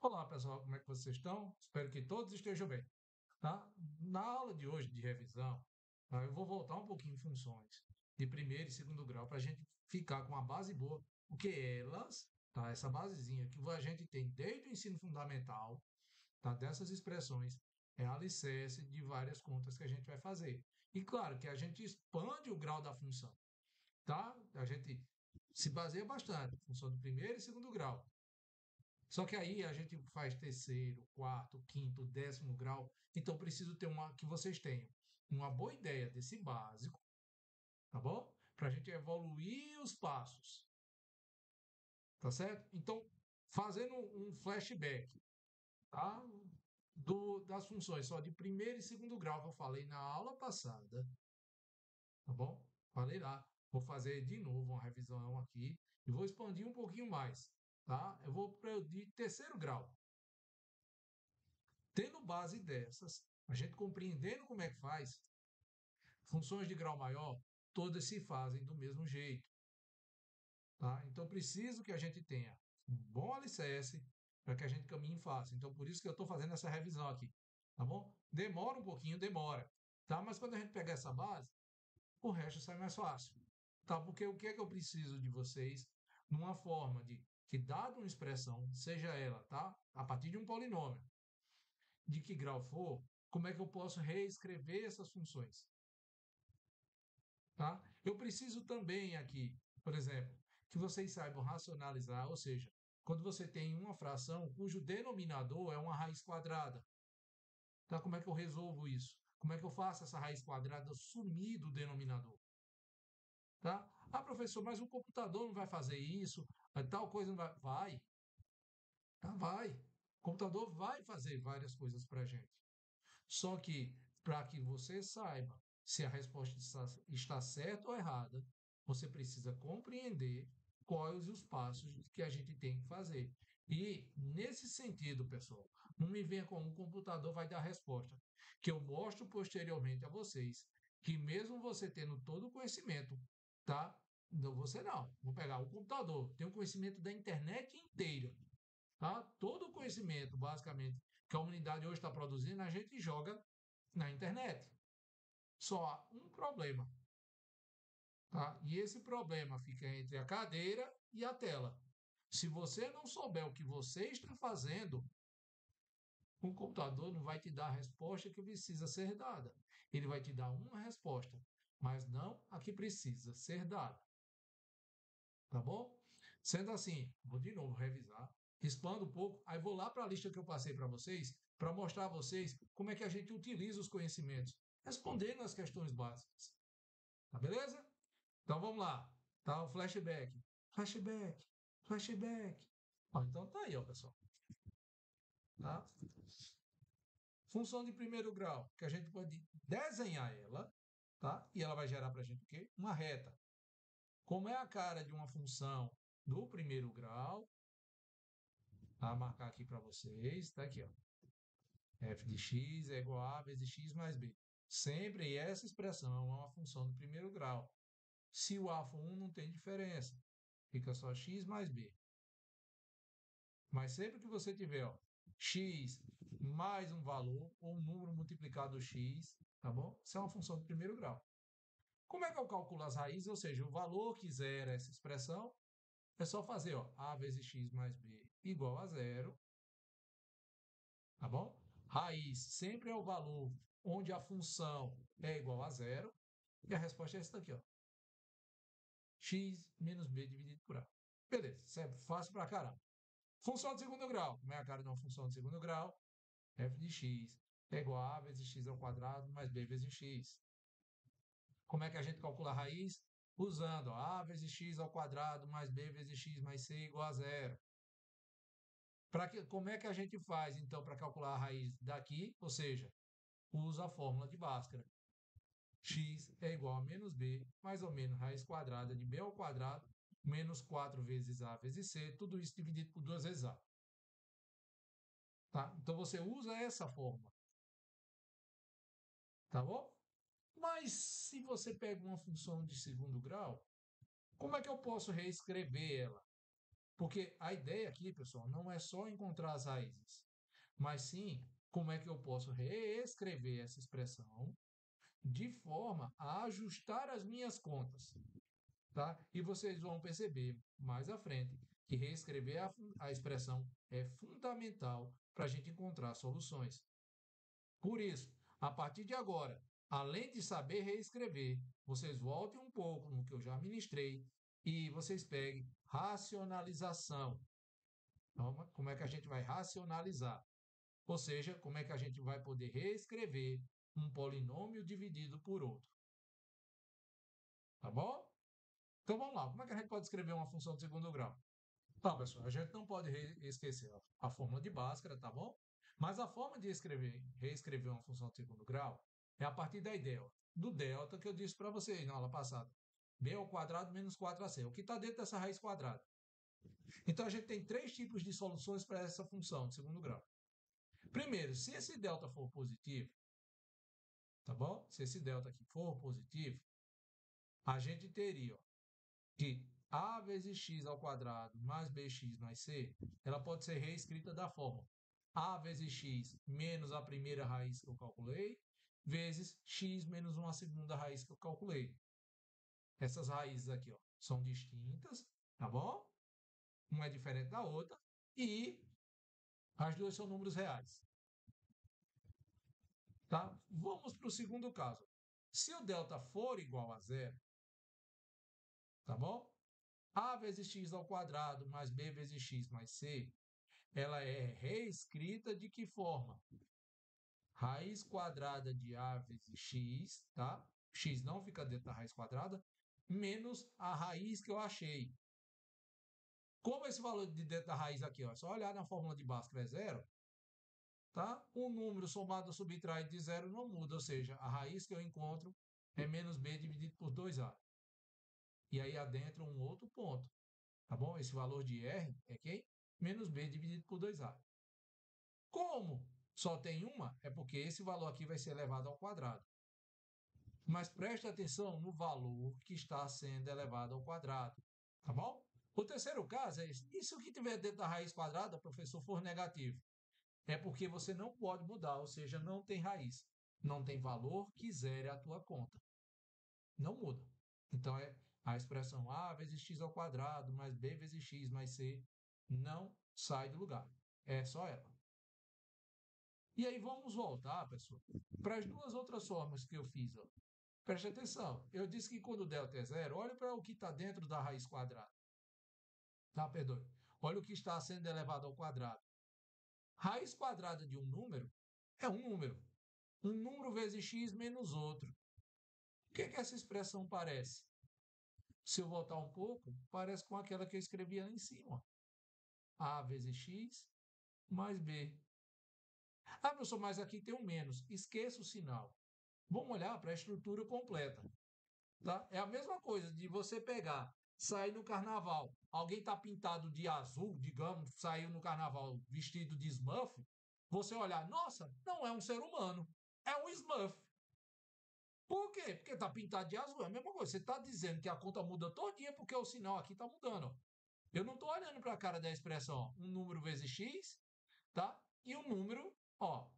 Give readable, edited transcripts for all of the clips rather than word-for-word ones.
Olá, pessoal, como é que vocês estão? Espero que todos estejam bem, tá? Na aula de hoje de revisão, tá, eu vou voltar um pouquinho em funções de primeiro e segundo grau para a gente ficar com uma base boa, porque elas, tá, essa basezinha que a gente tem desde o ensino fundamental, tá, dessas expressões, é alicerce de várias contas que a gente vai fazer. E claro que a gente expande o grau da função, tá? A gente se baseia bastante, função do primeiro e segundo grau. Só que aí a gente faz terceiro, quarto, quinto, 10º grau. Então preciso ter que vocês tenham uma boa ideia desse básico, tá bom? Para a gente evoluir os passos, tá certo? Então, fazendo um flashback, tá? Das funções só de primeiro e segundo grau que eu falei na aula passada, tá bom? Falei lá. Vou fazer de novo uma revisão aqui e vou expandir um pouquinho mais, tá? Eu vou para de terceiro grau. Tendo base dessas, a gente compreendendo como é que faz, funções de grau maior, todas se fazem do mesmo jeito. Tá? Então, preciso que a gente tenha um bom alicerce para que a gente caminhe fácil. Então, por isso que eu estou fazendo essa revisão aqui. Tá bom? Demora um pouquinho, demora. Tá? Mas quando a gente pegar essa base, o resto sai mais fácil. Tá? Porque o que é que eu preciso de vocês numa forma de que, dado uma expressão, seja ela, tá? A partir de um polinômio, de que grau for, como é que eu posso reescrever essas funções? Tá? Eu preciso também aqui, por exemplo, que vocês saibam racionalizar, ou seja, quando você tem uma fração cujo denominador é uma raiz quadrada, tá? Como é que eu resolvo isso? Como é que eu faço essa raiz quadrada sumir do denominador? Tá? Ah, professor, mas o computador não vai fazer isso, tal coisa não vai. Vai, tá? Vai. O computador vai fazer várias coisas para a gente. Só que, para que você saiba se a resposta está certa ou errada, você precisa compreender quais os passos que a gente tem que fazer. E, nesse sentido, pessoal, não me venha com um computador vai dar a resposta, que eu mostro posteriormente a vocês, que mesmo você tendo todo o conhecimento, tá? Não, você não. Vou pegar o computador, tem o conhecimento da internet inteira, tá? Todo o conhecimento, basicamente, que a humanidade hoje está produzindo, a gente joga na internet. Só há um problema, tá? E esse problema fica entre a cadeira e a tela. Se você não souber o que você está fazendo, o computador não vai te dar a resposta que precisa ser dada. Ele vai te dar uma resposta, mas não a que precisa ser dada, tá bom? Sendo assim, vou de novo revisar, expando um pouco, aí vou lá para a lista que eu passei para vocês, para mostrar a vocês como é que a gente utiliza os conhecimentos, respondendo as questões básicas. Tá beleza? Então vamos lá. Tá o flashback. Flashback. Flashback. Ó, então tá aí, ó, pessoal. Tá? Função de primeiro grau, que a gente pode desenhar ela, tá? E ela vai gerar para a gente o quê? Uma reta. Como é a cara de uma função do primeiro grau, tá? Marcar aqui para vocês, tá aqui, ó. F de x é igual a vezes x mais b. Sempre essa expressão é uma função do primeiro grau. Se o a for 1, não tem diferença. Fica só x mais b. Mas sempre que você tiver ó, x mais um valor, ou um número multiplicado x, tá bom? Isso é uma função de primeiro grau. Como é que eu calculo as raízes? Ou seja, o valor que zera essa expressão, é só fazer ó, a vezes x mais b igual a zero, tá bom? Raiz sempre é o valor onde a função é igual a zero, e a resposta é essa daqui, ó. X menos b dividido por a. Beleza, isso é fácil pra caramba. Função de segundo grau. Como é a cara de uma função de segundo grau? F de x é igual a vezes x ao quadrado mais b vezes x. Como é que a gente calcula a raiz? Usando ó, a vezes x ao quadrado mais b vezes x mais c igual a zero. Como é que a gente faz, então, para calcular a raiz daqui? Ou seja, usa a fórmula de Bhaskara. X é igual a menos b, mais ou menos raiz quadrada de b ao quadrado, menos 4 vezes a vezes c, tudo isso dividido por 2 vezes a. Tá? Então, você usa essa fórmula. Tá bom? Mas se você pega uma função de segundo grau, como é que eu posso reescrever ela? Porque a ideia aqui, pessoal, não é só encontrar as raízes, mas sim como é que eu posso reescrever essa expressão de forma a ajustar as minhas contas, tá? E vocês vão perceber mais à frente que reescrever a expressão é fundamental para a gente encontrar soluções. Por isso, a partir de agora, além de saber reescrever, vocês voltem um pouco no que eu já ministrei e vocês peguem racionalização. Então, como é que a gente vai racionalizar? Ou seja, como é que a gente vai poder reescrever um polinômio dividido por outro. Tá bom? Então vamos lá. Como é que a gente pode escrever uma função de segundo grau? Tá, pessoal, a gente não pode esquecer a fórmula de Bhaskara, tá bom? Mas a forma de reescrever uma função de segundo grau é a partir da ideia do delta que eu disse para vocês na aula passada. B ao quadrado menos 4ac, o que está dentro dessa raiz quadrada. Então a gente tem três tipos de soluções para essa função de segundo grau. Primeiro, se esse delta for positivo, tá bom? Se esse delta aqui for positivo, a gente teria que a vezes x ao quadrado mais bx mais c, ela pode ser reescrita da forma a vezes x menos a primeira raiz que eu calculei, vezes x menos uma segunda raiz que eu calculei. Essas raízes aqui ó, são distintas, tá bom? Uma é diferente da outra e as duas são números reais. Tá? Vamos para o segundo caso. Se o delta for igual a zero, tá bom? A vezes x ao quadrado mais b vezes x mais c, ela é reescrita de que forma? Raiz quadrada de a vezes x, tá? X não fica dentro da raiz quadrada, menos a raiz que eu achei. Como esse valor de dentro da raiz aqui, ó, é só olhar na fórmula de Bhaskara é zero, tá? Um número somado ou subtraído de zero não muda, ou seja, a raiz que eu encontro é menos b dividido por 2a. E aí adentra um outro ponto, tá bom? Esse valor de r é quem? Menos b dividido por 2a. Como só tem uma, é porque esse valor aqui vai ser elevado ao quadrado. Mas preste atenção no valor que está sendo elevado ao quadrado, tá bom? O terceiro caso é esse. E se o que tiver dentro da raiz quadrada, professor, for negativo? É porque você não pode mudar, ou seja, não tem raiz. Não tem valor que zere a tua conta. Não muda. Então, é a expressão a vezes x ao quadrado mais b vezes x mais c não sai do lugar. É só ela. E aí vamos voltar, pessoal, para as duas outras formas que eu fiz. Ó. Preste atenção. Eu disse que quando o delta é zero, olha para o que está dentro da raiz quadrada. Tá, perdoe. Olha o que está sendo elevado ao quadrado. Raiz quadrada de um número é um número. Um número vezes x menos outro. O que, é que essa expressão parece? Se eu voltar um pouco, parece com aquela que eu escrevi lá em cima. A vezes x mais b. Ah, professor, mas aqui tem um menos. Esqueça o sinal. Vamos olhar para a estrutura completa. Tá? É a mesma coisa de você pegar, sair no carnaval. Alguém está pintado de azul, digamos, saiu no carnaval vestido de Smurf. Você olhar, nossa, não é um ser humano, é um Smurf. Por quê? Porque está pintado de azul. É a mesma coisa. Você está dizendo que a conta muda todinha porque o sinal aqui está mudando. Eu não estou olhando para a cara da expressão. Um número vezes x, tá? E um número, ó,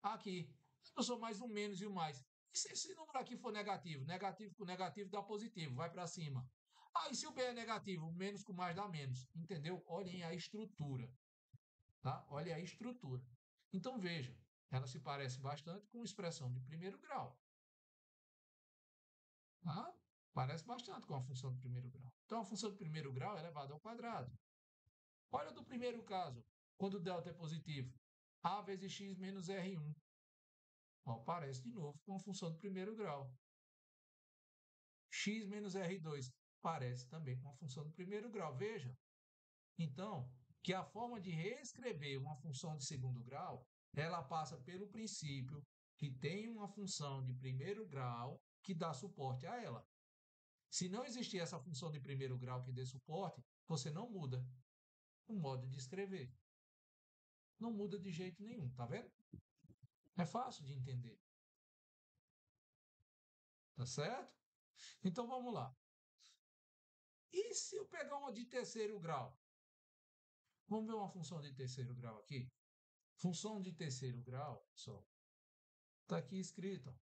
aqui. Eu sou mais um menos e um mais. E se esse número aqui for negativo? Negativo com negativo dá positivo, vai para cima. Ah, e se o B é negativo? Menos com mais dá menos. Entendeu? Olhem a estrutura. Tá? Olhem a estrutura. Então veja, ela se parece bastante com expressão de primeiro grau. Tá? Parece bastante com a função de primeiro grau. Então a função de primeiro grau é elevada ao quadrado. Olha do primeiro caso, quando o delta é positivo. A vezes x menos R1. Ó, parece de novo com a função de primeiro grau. X menos R2 parece também com a função de primeiro grau. Veja, então, que a forma de reescrever uma função de segundo grau, ela passa pelo princípio que tem uma função de primeiro grau que dá suporte a ela. Se não existir essa função de primeiro grau que dê suporte, você não muda o modo de escrever. Não muda de jeito nenhum, tá vendo? É fácil de entender. Tá certo? Então vamos lá. E se eu pegar uma de terceiro grau? Vamos ver uma função de terceiro grau aqui? Função de terceiro grau, só, está aqui escrito,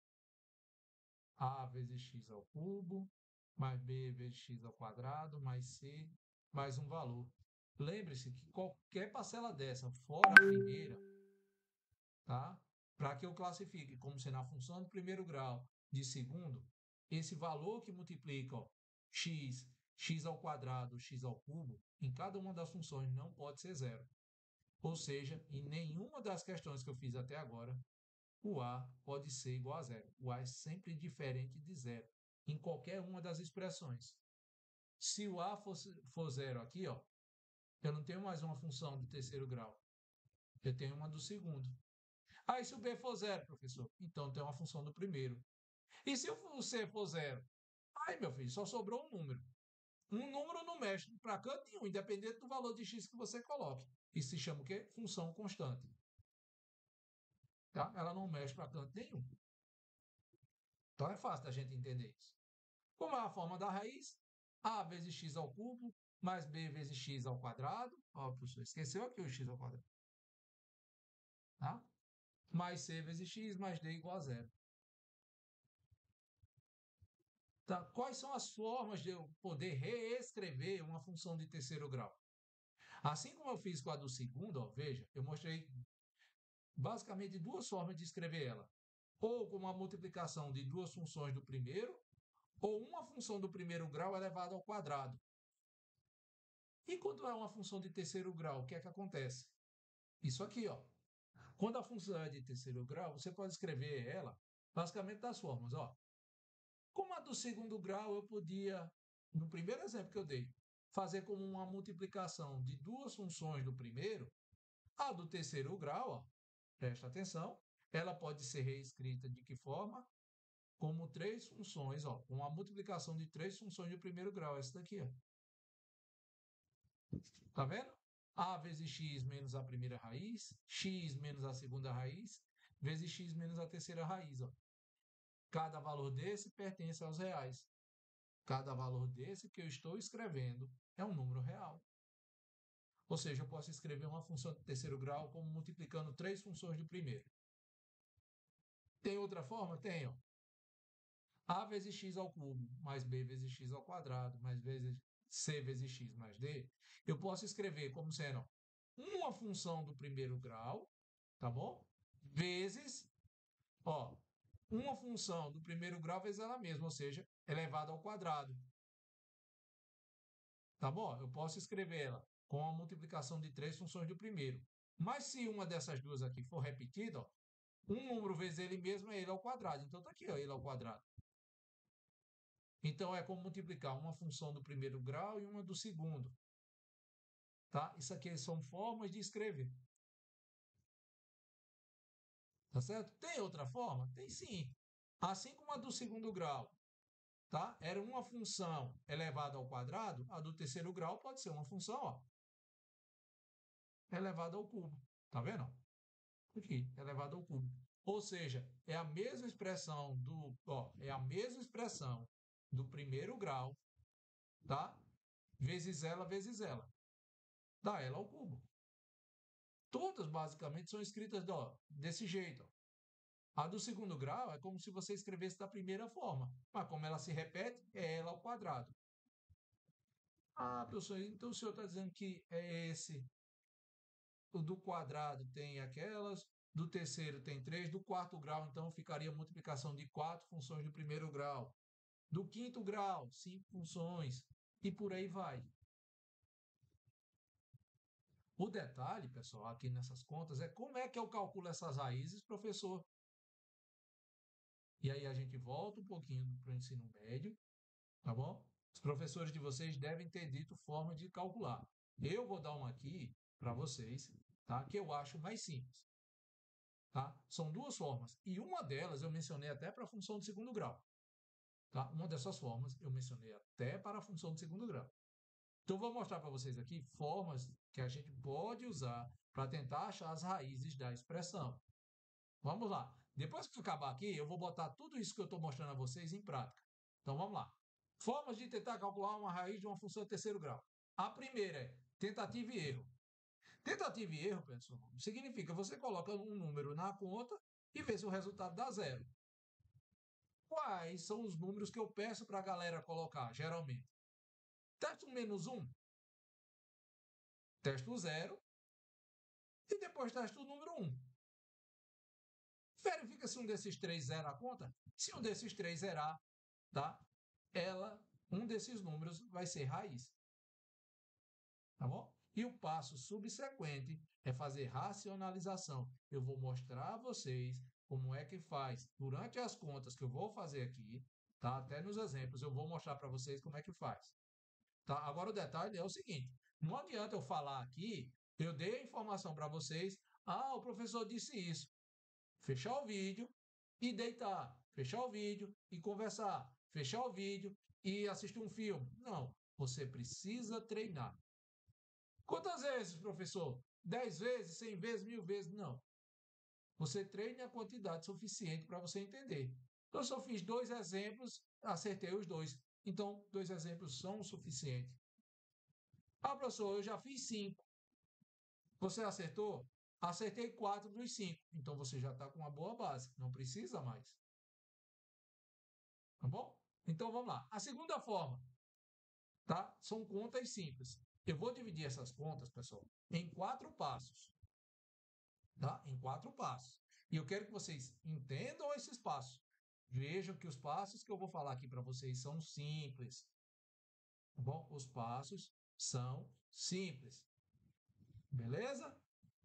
a vezes x ao cubo, mais b vezes x ao quadrado, mais c, mais um valor. Lembre-se que qualquer parcela dessa, fora a primeira, tá? Para que eu classifique como sendo a função de primeiro grau de segundo, esse valor que multiplica ó, x ao quadrado, x ao cubo, em cada uma das funções não pode ser zero. Ou seja, em nenhuma das questões que eu fiz até agora, o A pode ser igual a zero. O A é sempre diferente de zero, em qualquer uma das expressões. Se o A for zero aqui, ó, eu não tenho mais uma função de terceiro grau. Eu tenho uma do segundo. Ah, e se o B for zero, professor? Então tem uma função do primeiro. E se o C for zero? Aí, meu filho, só sobrou um número. Um número não mexe para canto nenhum, independente do valor de x que você coloque. Isso se chama o quê? Função constante. Tá? Ela não mexe para canto nenhum. Então é fácil da gente entender isso. Como é a forma da raiz? A vezes x ao cubo, mais b vezes x ao quadrado. Ó, professor, esqueceu aqui o x ao quadrado. Tá? Mais c vezes x, mais d igual a zero. Tá? Quais são as formas de eu poder reescrever uma função de terceiro grau? Assim como eu fiz com a do segundo, ó, veja, eu mostrei basicamente duas formas de escrever ela. Ou com uma multiplicação de duas funções do primeiro, ou uma função do primeiro grau elevada ao quadrado. E quando é uma função de terceiro grau, o que é que acontece? Isso aqui, ó. Quando a função é de terceiro grau, você pode escrever ela basicamente das formas, ó. Como a do segundo grau, eu podia, no primeiro exemplo que eu dei, fazer como uma multiplicação de duas funções do primeiro, a do terceiro grau, ó, presta atenção, ela pode ser reescrita de que forma? Como três funções, ó, com a multiplicação de três funções do primeiro grau, essa daqui, ó. Tá vendo? A vezes x menos a primeira raiz, x menos a segunda raiz, vezes x menos a terceira raiz, ó. Cada valor desse pertence aos reais. Cada valor desse que eu estou escrevendo é um número real. Ou seja, eu posso escrever uma função de terceiro grau como multiplicando três funções do primeiro. Tem outra forma? Tenho. A vezes x ao cubo, mais b vezes x ao quadrado, mais vezes c vezes x mais d. Eu posso escrever como sendo uma função do primeiro grau, tá bom? Vezes, ó, uma função do primeiro grau vezes ela mesma, ou seja, elevada ao quadrado. Tá bom? Eu posso escrevê-la com a multiplicação de três funções do primeiro. Mas se uma dessas duas aqui for repetida, ó, um número vezes ele mesmo é ele ao quadrado. Então está aqui, ó, ele ao quadrado. Então é como multiplicar uma função do primeiro grau e uma do segundo. Tá? Isso aqui são formas de escrever. Tá certo? Tem outra forma? Tem sim. Assim como a do segundo grau, tá? Era uma função elevada ao quadrado, a do terceiro grau pode ser uma função, ó, elevada ao cubo. Tá vendo? Aqui, elevado ao cubo. Ou seja, é a mesma expressão é a mesma expressão do primeiro grau, tá? Vezes ela, dá ela ao cubo. Todas basicamente são escritas desse jeito. Ó. A do segundo grau é como se você escrevesse da primeira forma, mas como ela se repete, é ela ao quadrado. Ah, professor, então o senhor está dizendo que é esse, o do quadrado tem aquelas, do terceiro tem três, do quarto grau, então ficaria multiplicação de quatro funções do primeiro grau. Do quinto grau, cinco funções, e por aí vai. O detalhe, pessoal, aqui nessas contas é como é que eu calculo essas raízes, professor. E aí a gente volta um pouquinho para o ensino médio, tá bom? Os professores de vocês devem ter dito forma de calcular. Eu vou dar uma aqui para vocês, tá? Que eu acho mais simples. Tá? São duas formas. E uma delas eu mencionei até para a função de segundo grau. Tá? Uma dessas formas eu mencionei até para a função de segundo grau. Então, vou mostrar para vocês aqui formas que a gente pode usar para tentar achar as raízes da expressão. Vamos lá. Depois que eu acabar aqui, eu vou botar tudo isso que eu estou mostrando a vocês em prática. Então, vamos lá. Formas de tentar calcular uma raiz de uma função de terceiro grau. A primeira é tentativa e erro. Tentativa e erro, pessoal, significa você coloca um número na conta e vê se o resultado dá zero. Quais são os números que eu peço para a galera colocar, geralmente? Teste um menos um, teste o zero e depois teste o número um. Verifica se um desses três zera a conta. Se um desses três zerar, tá? Um desses números vai ser raiz. Tá bom? E o passo subsequente é fazer racionalização. Eu vou mostrar a vocês como é que faz durante as contas que eu vou fazer aqui, tá? Até nos exemplos eu vou mostrar para vocês como é que faz. Tá? Agora o detalhe é o seguinte: não adianta eu falar aqui, eu dei a informação para vocês, o professor disse isso. Fechar o vídeo e deitar, fechar o vídeo e conversar, fechar o vídeo e assistir um filme. Não, você precisa treinar. Quantas vezes, professor? 10 vezes, 100 vezes, 1000 vezes? Não. Você treine a quantidade suficiente para você entender. Eu só fiz 2 exemplos, acertei os 2. Então, 2 exemplos são o suficiente. Professor, eu já fiz 5. Você acertou? Acertei 4 dos 5. Então, você já está com uma boa base. Não precisa mais. Tá bom? Então, vamos lá. A segunda forma, tá? São contas simples. Eu vou dividir essas contas, pessoal, em 4 passos. Tá? Em 4 passos. E eu quero que vocês entendam esses passos. Vejam que os passos que eu vou falar aqui para vocês são simples. Tá bom? Os passos são simples. Beleza?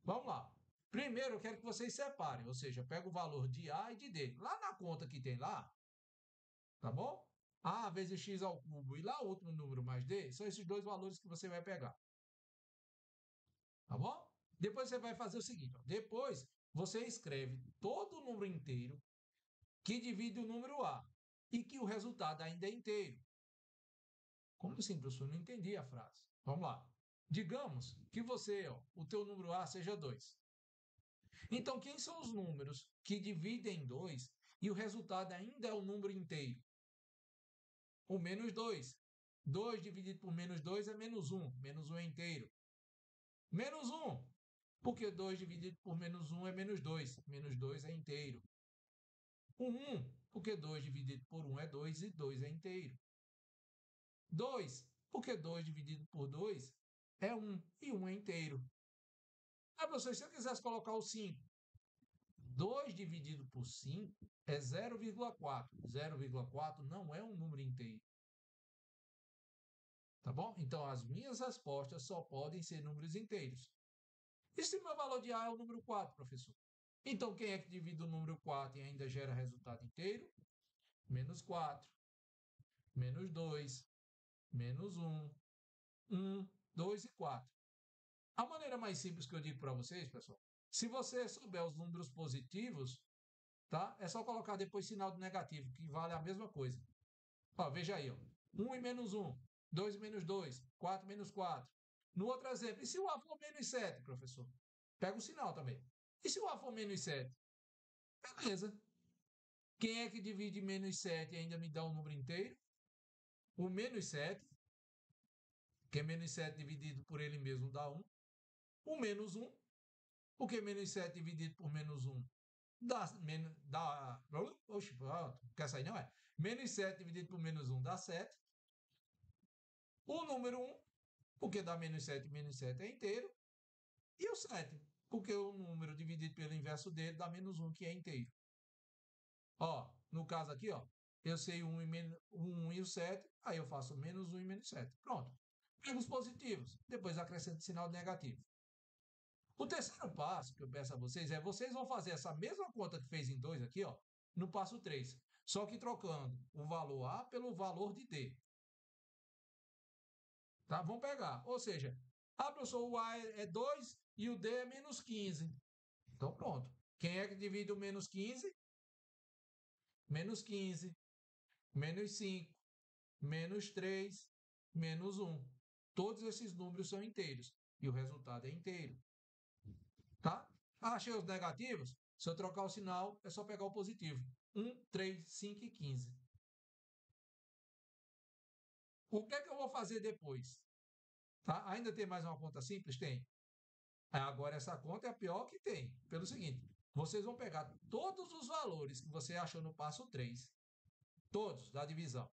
Vamos lá. Primeiro, eu quero que vocês separem, ou seja, pega o valor de A e de D. Lá na conta que tem lá, tá bom? A vezes x ao cubo e lá outro número mais D, são esses dois valores que você vai pegar. Tá bom? Depois você vai fazer o seguinte, ó. Depois você escreve todo o número inteiro que divide o número A e que o resultado ainda é inteiro. Como assim, professor? Não entendi a frase. Vamos lá. Digamos que o teu número A seja 2. Então, quem são os números que dividem em 2 e o resultado ainda é o número inteiro? O menos 2. 2 dividido por menos 2 é menos 1. Menos 1 é inteiro. Menos 1. Porque 2 dividido por menos 1 é menos 2. Menos 2 é inteiro. O 1. Porque 2 dividido por 1 é 2 e 2 é inteiro. 2. Porque 2 dividido por 2 é 1 e 1 é inteiro. Professor, se eu quisesse colocar o 5, 2 dividido por 5 é 0,4. 0,4 não é um número inteiro. Tá bom? Então, as minhas respostas só podem ser números inteiros. E se o meu valor de A é o número 4, professor? Então, quem é que divide o número 4 e ainda gera resultado inteiro? Menos 4, menos 2, menos 1, 1, 2 e 4. A maneira mais simples que eu digo para vocês, pessoal, se você souber os números positivos, tá? É só colocar depois sinal de negativo, que vale a mesma coisa. Veja aí, 1 e menos 1, 2 e menos 2, 4 e menos 4. No outro exemplo, e se o A for menos 7, professor? Pega o sinal também. E se o A for menos 7? Beleza. Quem é que divide menos 7 e ainda me dá um número inteiro? O menos 7, que é menos 7 dividido por ele mesmo dá 1. O menos 1, porque menos 7 dividido por menos 1 oxe, não quer sair não é? Menos 7 dividido por menos 1 dá 7. O número 1, porque dá menos 7 é inteiro. E o 7, porque o número dividido pelo inverso dele dá menos 1, que é inteiro. No caso aqui, eu sei 1 e o 7, aí eu faço menos 1 e menos 7. Pronto. Pego os positivos, depois acrescento o sinal negativo. O terceiro passo que eu peço a vocês é, vocês vão fazer essa mesma conta que fez em 2 aqui, no passo 3, só que trocando o valor A pelo valor de D. Tá? Vamos pegar. Ou seja, professor, o A é 2 e o D é menos 15. Então, pronto. Quem é que divide o menos 15? Menos 15, menos 5, menos 3, menos 1. Todos esses números são inteiros e o resultado é inteiro. Tá? Achei os negativos? Se eu trocar o sinal, é só pegar o positivo. 1, 3, 5 e 15. O que é que eu vou fazer depois? Tá? Ainda tem mais uma conta simples? Tem. Agora, essa conta é a pior que tem. Pelo seguinte, vocês vão pegar todos os valores que você achou no passo 3, todos da divisão,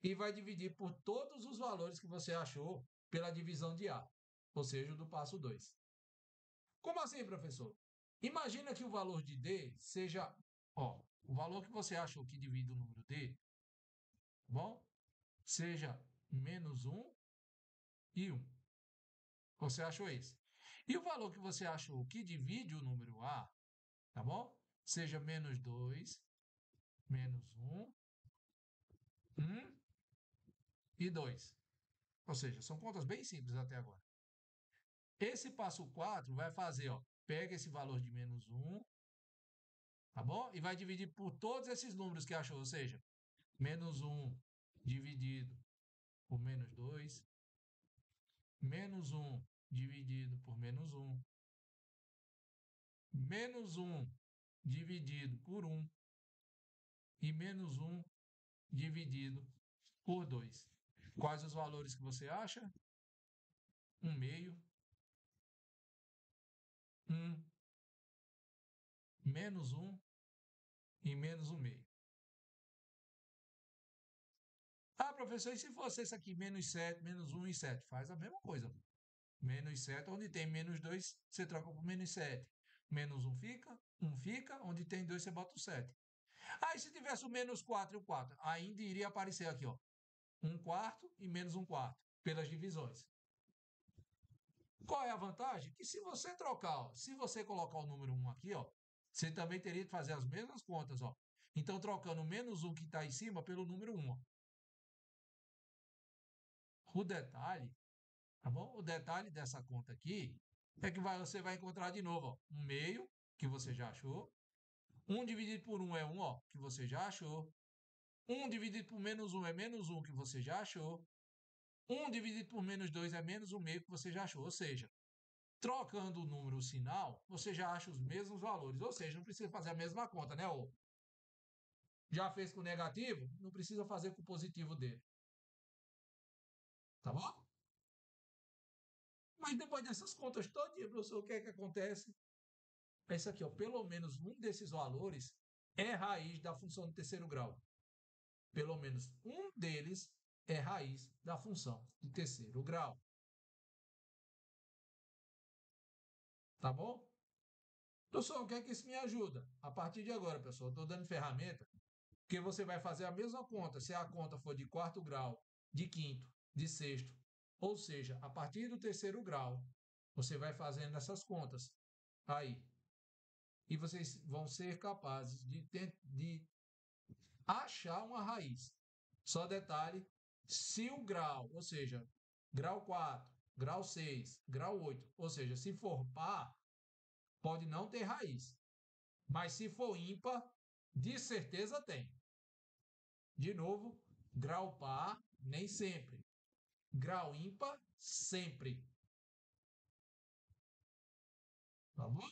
e vai dividir por todos os valores que você achou pela divisão de A, ou seja, do passo 2. Como assim, professor? Imagina que o valor de D seja, ó, o valor que você achou que divide o número D, bom, seja menos 1 e 1. Você achou esse. E o valor que você achou que divide o número A, tá bom? Seja menos 2, menos 1 e 2. Ou seja, são contas bem simples até agora. Esse passo 4 vai fazer, ó, pega esse valor de menos 1, tá bom? E vai dividir por todos esses números que achou, ou seja, menos 1 dividido por menos 2, menos 1 dividido por menos 1 dividido por 1 e menos 1 dividido por 2. Quais os valores que você acha? 1 meio, 1, menos 1 e menos 1 meio. Ah, professor, e se fosse esse aqui, menos 7, menos 1 e 7? Faz a mesma coisa. Menos 7, onde tem menos 2, você troca por menos 7. Menos 1 fica, onde tem 2, você bota o 7. Ah, e se tivesse o menos 4 e o 4? Ainda iria aparecer aqui, ó, 1 quarto e menos 1 quarto, pelas divisões. Qual é a vantagem? Que se você trocar, ó, se você colocar o número 1 aqui, ó, você também teria que fazer as mesmas contas, ó. Então, trocando o menos 1 que está em cima pelo número 1, ó. O detalhe, tá bom? O detalhe dessa conta aqui é que você vai encontrar de novo, ó, 1 meio, que você já achou. 1 dividido por 1 é 1, ó, que você já achou. 1 dividido por menos 1 é menos 1, que você já achou. 1 dividido por menos 2 é menos 1 meio, que você já achou. Ou seja, trocando o número, o sinal, você já acha os mesmos valores. Ou seja, não precisa fazer a mesma conta, né? Ou já fez com o negativo, não precisa fazer com o positivo dele. Tá bom? Mas depois dessas contas todinhas, professor, o que é que acontece? Pensa aqui, ó, pelo menos um desses valores é raiz da função do terceiro grau. Pelo menos um deles é raiz da função de terceiro grau. Tá bom? Professor, o que é que isso me ajuda? A partir de agora, pessoal, estou dando ferramenta que você vai fazer a mesma conta, se a conta for de quarto grau, de quinto, de sexto, ou seja, a partir do terceiro grau, você vai fazendo essas contas aí. E vocês vão ser capazes de achar uma raiz. Só detalhe, se o grau, ou seja, grau 4, grau 6, grau 8, ou seja, se for par, pode não ter raiz. Mas se for ímpar, de certeza tem. De novo, grau par, nem sempre. Grau ímpar, sempre. Tá bom?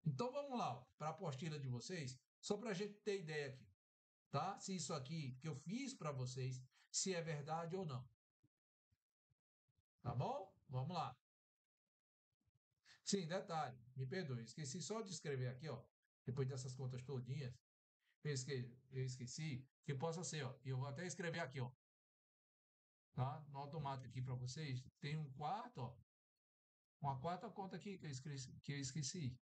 Então vamos lá, para a apostila de vocês, só para a gente ter ideia aqui, tá? Se isso aqui que eu fiz para vocês, se é verdade ou não. Tá bom? Vamos lá. Sim, detalhe, me perdoe, esqueci só de escrever aqui, ó, depois dessas contas todinhas, eu esqueci que possa ser, ó, e eu vou até escrever aqui, ó, tá? No automático aqui para vocês, tem um quarto, ó, uma quarta conta aqui que eu esqueci,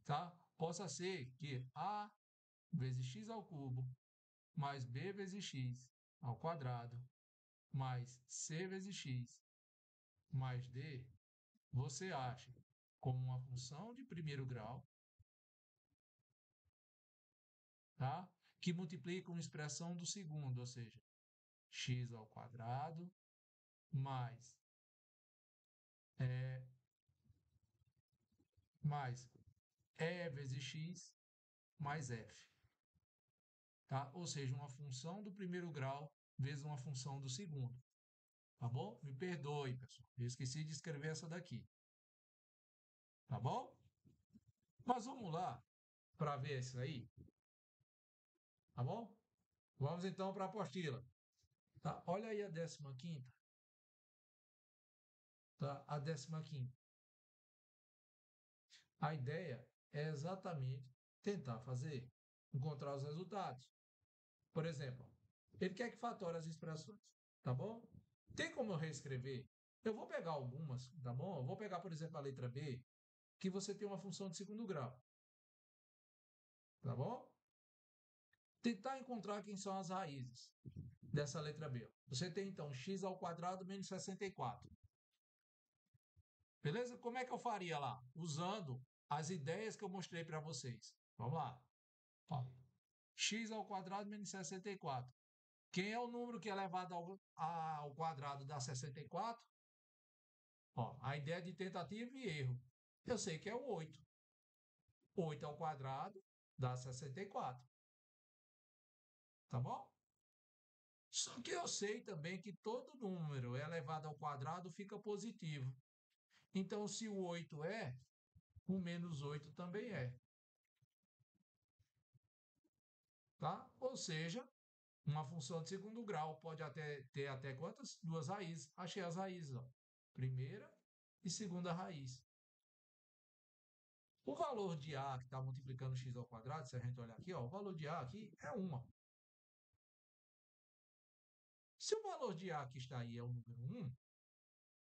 tá? Possa ser que A vezes x ao cubo mais b vezes x ao quadrado mais c vezes x mais d, você acha como uma função de primeiro grau, tá? Que multiplica uma expressão do segundo, ou seja, x ao quadrado mais mais e vezes x mais f, tá? Ou seja, uma função do primeiro grau vezes uma função do segundo, tá bom? Me perdoe, pessoal, eu esqueci de escrever essa daqui, tá bom? Mas vamos lá para ver isso aí, tá bom? Vamos então para a apostila. Tá? Olha aí a 15ª, tá? A 15ª. A ideia é exatamente tentar fazer, encontrar os resultados. Por exemplo, ele quer que fatore as expressões, tá bom? Tem como eu reescrever? Eu vou pegar algumas, tá bom? Eu vou pegar, por exemplo, a letra B, que você tem uma função de segundo grau, tá bom? Tentar encontrar quem são as raízes dessa letra B. Você tem, então, x ao quadrado menos 64. Beleza? Como é que eu faria lá? Usando as ideias que eu mostrei para vocês. Vamos lá. Ó, x ao quadrado menos 64. Quem é o número que é elevado ao quadrado dá 64? Ó, a ideia de tentativa e erro. Eu sei que é o 8. 8 ao quadrado dá 64. Tá bom? Só que eu sei também que todo número elevado ao quadrado fica positivo. Então, se o 8 é, o menos 8 também é. Tá? Ou seja, uma função de segundo grau pode ter até quantas? Duas raízes. Achei as raízes. Ó. Primeira e segunda raiz. O valor de A que está multiplicando x ao quadrado, se a gente olhar aqui, ó, o valor de A aqui é 1. Se o valor de A que está aí é o número 1,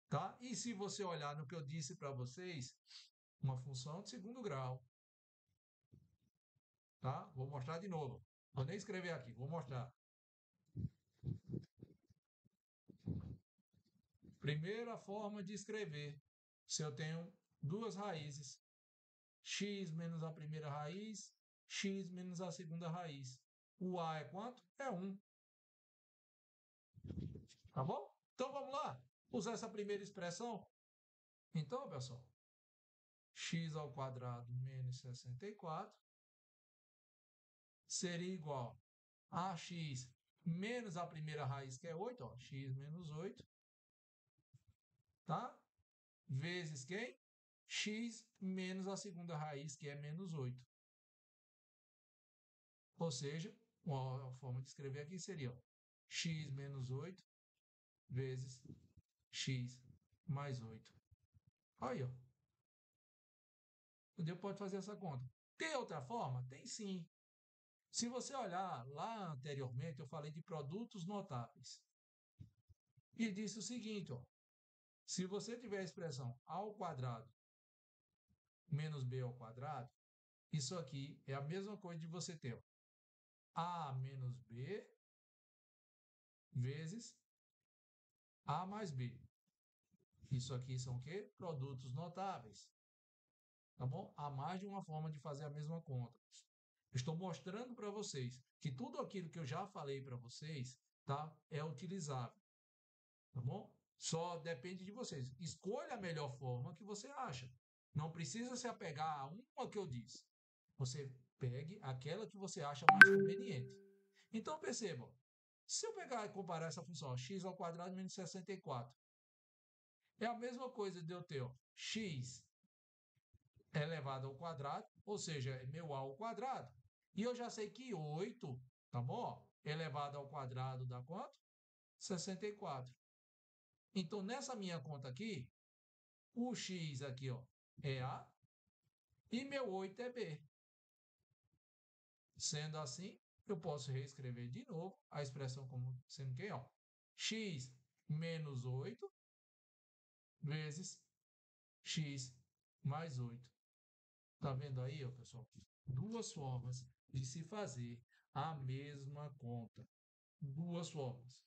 tá? E se você olhar no que eu disse para vocês, uma função de segundo grau, tá? Vou mostrar de novo. Vou nem escrever aqui, vou mostrar. Primeira forma de escrever. Se eu tenho duas raízes, x menos a primeira raiz, x menos a segunda raiz. O A é quanto? É 1. Tá bom? Então vamos lá. Usar essa primeira expressão. Então, pessoal, x ao quadrado menos 64 seria igual a x menos a primeira raiz, que é 8, ó, x menos 8, tá? Vezes quem? X menos a segunda raiz, que é menos 8. Ou seja, a forma de escrever aqui seria ó, x menos 8 vezes x mais 8. Aí, ó. Entendeu? Pode fazer essa conta. Tem outra forma? Tem sim. Se você olhar lá anteriormente, eu falei de produtos notáveis. E disse o seguinte, ó. Se você tiver a expressão a ao quadrado menos b ao quadrado, isso aqui é a mesma coisa de você ter ó, a menos b vezes a mais b. Isso aqui são o quê? Produtos notáveis. Tá bom? Há mais de uma forma de fazer a mesma conta. Estou mostrando para vocês que tudo aquilo que eu já falei para vocês, tá? É utilizável. Tá bom? Só depende de vocês. Escolha a melhor forma que você acha. Não precisa se apegar a uma que eu disse. Você pegue aquela que você acha mais conveniente. Então percebam, se eu pegar e comparar essa função, x ao quadrado menos 64, é a mesma coisa de eu ter ó, x elevado ao quadrado, ou seja, é meu a ao quadrado. E eu já sei que 8, tá bom? Elevado ao quadrado dá quanto? 64. Então, nessa minha conta aqui, o x aqui ó, é A e meu 8 é B. Sendo assim, eu posso reescrever de novo a expressão como sendo quem? Ó, x menos 8 vezes x mais 8. Tá vendo aí, ó, pessoal? Duas formas de se fazer a mesma conta. Duas formas.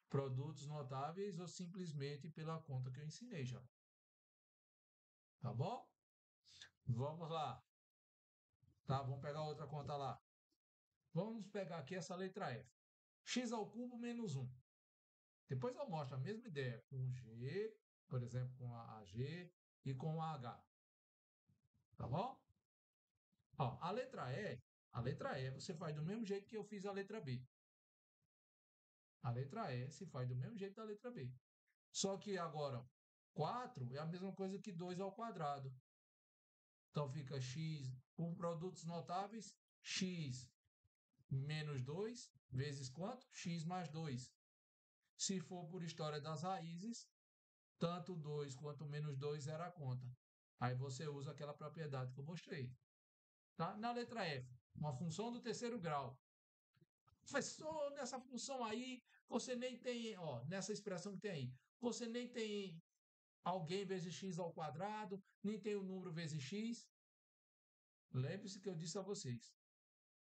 Produtos notáveis ou simplesmente pela conta que eu ensinei já. Tá bom? Vamos lá. Tá, vamos pegar outra conta lá. Vamos pegar aqui essa letra F. X ao cubo menos 1. Depois eu mostro a mesma ideia com G, por exemplo, com a AG e com a H. Tá bom? Ó, a letra E você faz do mesmo jeito que eu fiz a letra B. A letra E se faz do mesmo jeito da letra B. Só que agora, 4 é a mesma coisa que 2 ao quadrado. Então fica x, por produtos notáveis, x menos 2 vezes quanto? X mais 2. Se for por história das raízes, tanto 2 quanto menos 2 era a conta. Aí você usa aquela propriedade que eu mostrei. Tá? Na letra F, uma função do terceiro grau. Professor, nessa função aí, você nem tem, ó, nessa expressão que tem aí, você nem tem alguém vezes x ao quadrado, nem tem o número vezes x. Lembre-se que eu disse a vocês.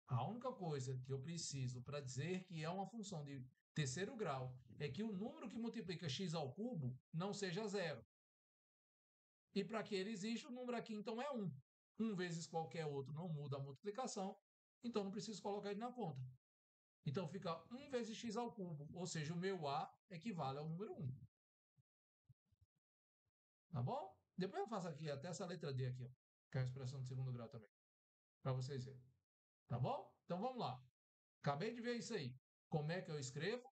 A única coisa que eu preciso para dizer que é uma função de terceiro grau é que o número que multiplica x ao cubo não seja zero. E para que ele exista, o número aqui então é 1. 1 vezes qualquer outro não muda a multiplicação, então não preciso colocar ele na conta. Então fica 1 vezes x ao cubo, ou seja, o meu A equivale ao número 1. Tá bom? Depois eu faço aqui até essa letra D aqui, ó, que é a expressão de segundo grau também, para vocês verem. Tá bom? Então vamos lá. Acabei de ver isso aí. Como é que eu escrevo?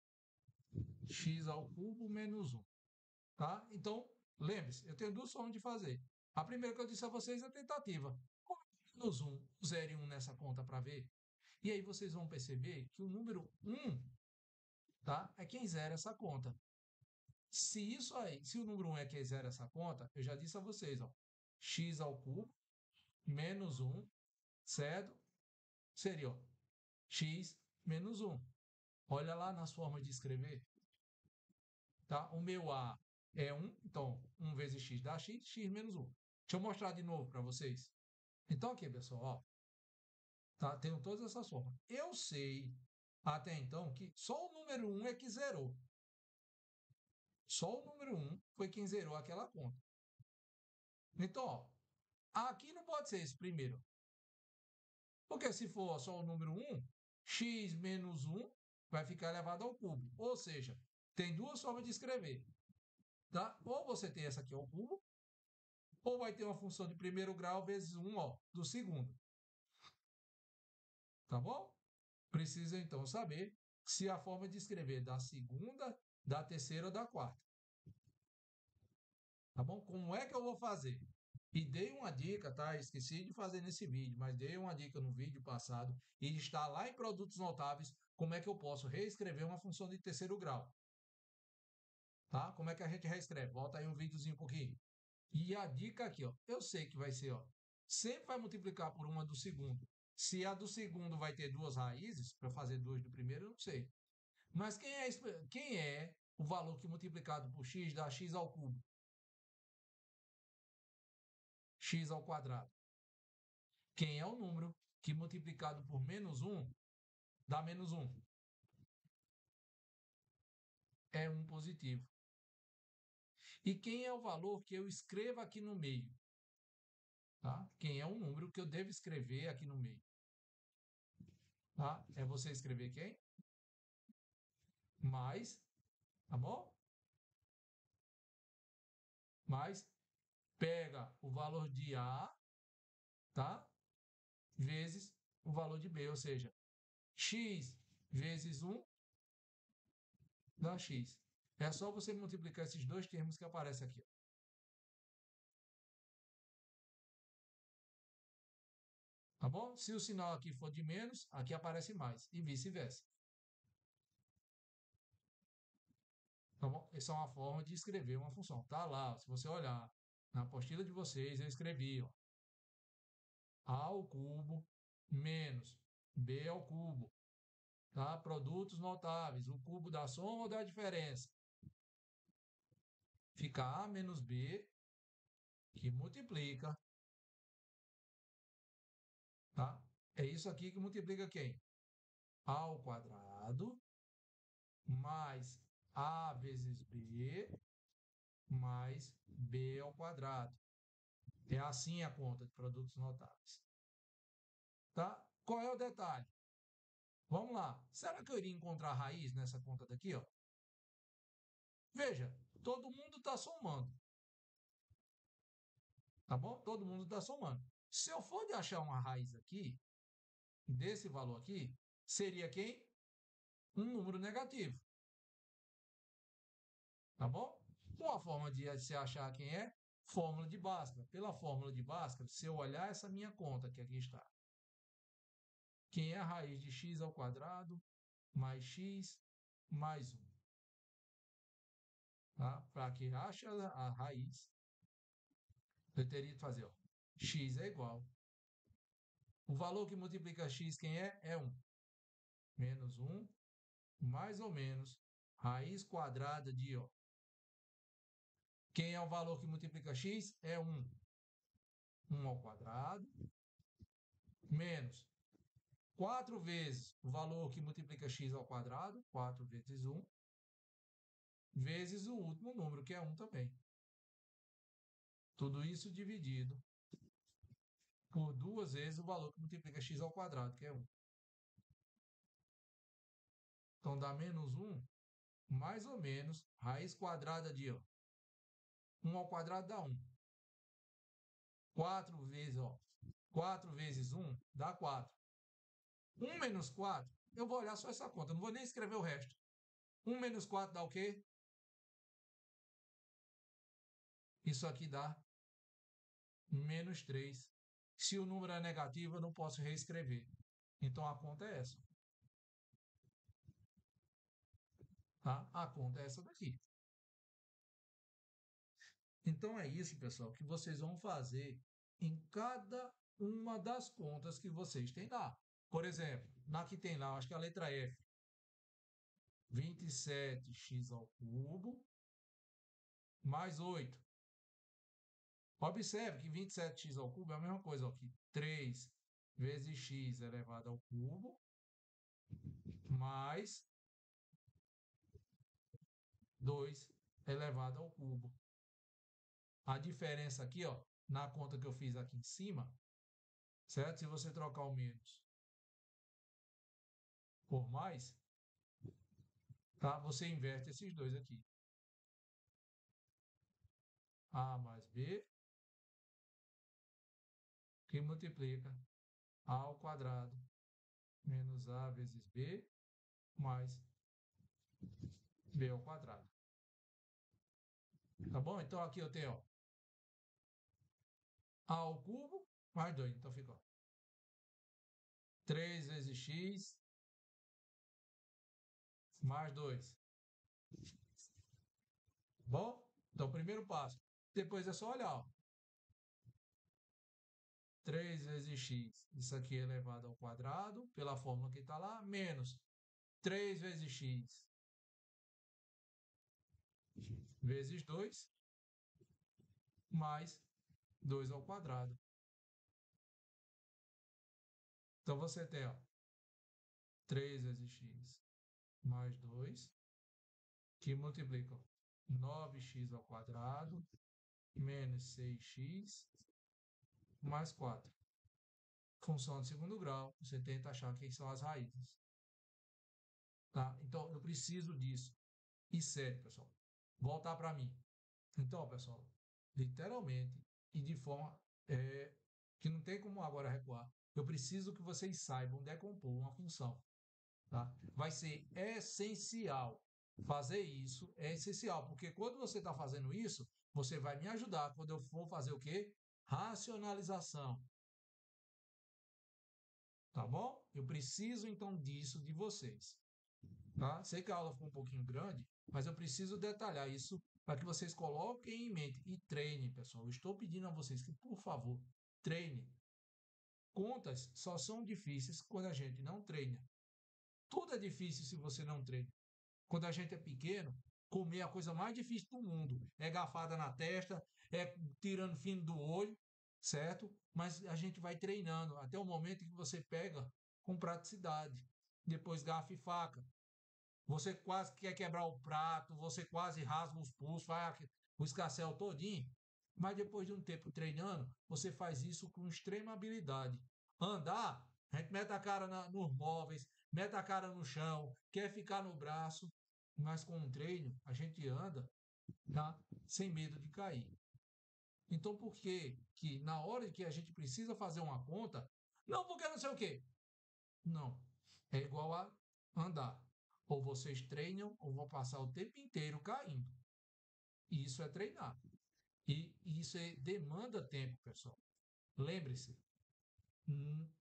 X ao cubo menos 1. Tá? Então, lembre-se, eu tenho duas formas de fazer. A primeira que eu disse a vocês é a tentativa. Menos 1, 0 e 1 nessa conta para ver. E aí vocês vão perceber que o número 1, tá, é quem zera essa conta. Se isso aí, se o número 1 é quem zera essa conta, eu já disse a vocês, ó, x ao cubo menos 1, certo? Seria, ó, x menos 1. Olha lá nas formas de escrever. Tá? O meu A é 1, então 1 vezes x dá x, x menos 1. Deixa eu mostrar de novo para vocês. Então aqui, pessoal, ó, tá? Tenho todas essas formas. Eu sei até então que só o número 1 é que zerou. Só o número 1 foi quem zerou aquela conta. Então, ó, aqui não pode ser esse primeiro. Porque se for só o número 1, x menos 1 vai ficar elevado ao cubo. Ou seja, tem duas formas de escrever. Tá? Ou você tem essa aqui ao cubo, ou vai ter uma função de primeiro grau vezes 1, ó, do segundo. Tá bom? Precisa então saber se a forma de escrever da segunda, da terceira ou da quarta. Tá bom? Como é que eu vou fazer? E dei uma dica, tá? Esqueci de fazer nesse vídeo, mas dei uma dica no vídeo passado e está lá em produtos notáveis como é que eu posso reescrever uma função de terceiro grau. Tá? Como é que a gente reescreve? Volta aí um videozinho um pouquinho. E a dica aqui, ó, eu sei que vai ser, ó, sempre vai multiplicar por uma do segundo. Se a do segundo vai ter duas raízes, para fazer duas do primeiro, eu não sei. Mas quem é o valor que multiplicado por x dá x ao cubo? X ao quadrado. Quem é o número que multiplicado por menos 1 dá menos 1? É um positivo. E quem é o valor que eu escrevo aqui no meio? Tá? Quem é o número que eu devo escrever aqui no meio? Tá? É você escrever quem? Mais, tá bom? Mais pega o valor de A, tá? Vezes o valor de B, ou seja, x vezes 1 dá x. É só você multiplicar esses dois termos que aparecem aqui. Tá bom? Se o sinal aqui for de menos, aqui aparece mais, e vice-versa. Tá bom? Essa é uma forma de escrever uma função. Tá lá, se você olhar na apostila de vocês, eu escrevi, ó, A ao cubo menos B ao cubo. Tá? Produtos notáveis, o cubo da soma ou da diferença. Fica A menos B, que multiplica, tá? É isso aqui que multiplica quem? A ao quadrado mais A vezes B mais B ao quadrado. É assim a conta de produtos notáveis. Tá? Qual é o detalhe? Vamos lá. Será que eu iria encontrar raiz nessa conta daqui? Ó? Veja, todo mundo está somando. Tá bom? Todo mundo está somando. Se eu for de achar uma raiz aqui, desse valor aqui, seria quem? Um número negativo. Tá bom? Uma forma de se achar quem é, fórmula de Bhaskara. Pela fórmula de Bhaskara, se eu olhar essa minha conta que aqui está, quem é a raiz de x ao quadrado mais x mais 1? Tá? Para que ache a raiz Eu teria que fazer, ó, x é igual. O valor que multiplica x, quem é? É 1. Menos 1, mais ou menos, raiz quadrada de, ó. Quem é o valor que multiplica x? É 1. 1 ao quadrado, menos 4 vezes o valor que multiplica x ao quadrado, 4 vezes 1, vezes o último número, que é 1 também. Tudo isso dividido por 2 vezes o valor que multiplica x ao quadrado, que é 1. Então, dá menos 1, mais ou menos, raiz quadrada de, ó, 1 ao quadrado dá 1. 4 vezes, ó, 4 vezes 1 dá 4. 1 menos 4, eu vou olhar só essa conta, não vou nem escrever o resto. 1 menos 4 dá o quê? Isso aqui dá menos 3. Se o número é negativo, eu não posso reescrever. Então, a conta é essa. Tá? A conta é essa daqui. Então, é isso, pessoal, que vocês vão fazer em cada uma das contas que vocês têm lá. Por exemplo, na que tem lá, acho que é a letra F. 27x ao cubo mais 8. Observe que 27x ao cubo é a mesma coisa, ó, que 3 vezes x elevado ao cubo mais 2 elevado ao cubo. A diferença aqui, ó, na conta que eu fiz aqui em cima, certo? Se você trocar o menos por mais, tá? Você inverte esses dois aqui. A mais B, que multiplica A ao quadrado menos A vezes B mais B ao quadrado. Tá bom? Então, aqui eu tenho, ó, A ao cubo mais 2. Então, fica, ó, 3 vezes x mais 2. Bom? Então, primeiro passo. Depois é só olhar, ó. 3 vezes x, isso aqui é elevado ao quadrado, pela fórmula que está lá, menos 3 vezes x vezes 2, mais 2 ao quadrado. Então, você tem, ó, 3 vezes x mais 2, que multiplica 9x ao quadrado, menos 6x, mais 4. Função de segundo grau, você tenta achar quem são as raízes. Tá? Então, eu preciso disso. E sério, pessoal, voltar para mim. Então, pessoal, literalmente e de forma que não tem como agora recuar, eu preciso que vocês saibam decompor uma função. Tá? Vai ser essencial fazer isso, é essencial, porque quando você está fazendo isso, você vai me ajudar quando eu for fazer o quê? Racionalização. Tá bom? Eu preciso então disso de vocês. Tá? Sei que a aula ficou um pouquinho grande, mas eu preciso detalhar isso para que vocês coloquem em mente e treinem, pessoal. Eu estou pedindo a vocês que, por favor, treinem. Contas só são difíceis quando a gente não treina. Tudo é difícil se você não treina. Quando a gente é pequeno, comer é a coisa mais difícil do mundo. É garfada na testa, é tirando fino do olho, certo? Mas a gente vai treinando até o momento em que você pega com praticidade. Depois garfo e faca. Você quase quer quebrar o prato, você quase rasga os pulsos, faz o escarcéu todinho. Mas depois de um tempo treinando, você faz isso com extrema habilidade. Andar, a gente mete a cara nos móveis, mete a cara no chão, quer ficar no braço, mas com um treino a gente anda, tá? Sem medo de cair. Então, por que na hora que a gente precisa fazer uma conta, não porque não sei o quê. Não. É igual a andar. Ou vocês treinam ou vão passar o tempo inteiro caindo. E isso é treinar. E isso demanda tempo, pessoal. Lembre-se,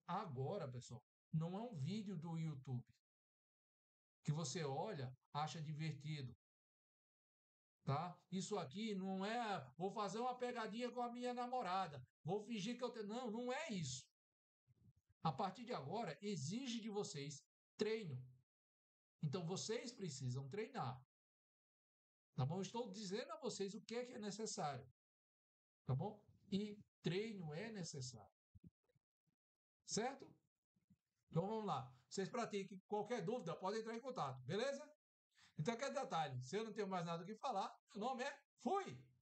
agora, pessoal, não é um vídeo do YouTube que você olha, acha divertido. tá? Isso aqui não é, vou fazer uma pegadinha com a minha namorada, vou fingir que eu tenho. Não, não é isso. A partir de agora, exige de vocês treino. Então, vocês precisam treinar. Tá bom? Estou dizendo a vocês o que é necessário. Tá bom? E treino é necessário. Certo? Então vamos lá. Vocês pratiquem. Qualquer dúvida, podem entrar em contato. Beleza? Então, aquele detalhe. Se eu não tenho mais nada o que falar, meu nome é Fui!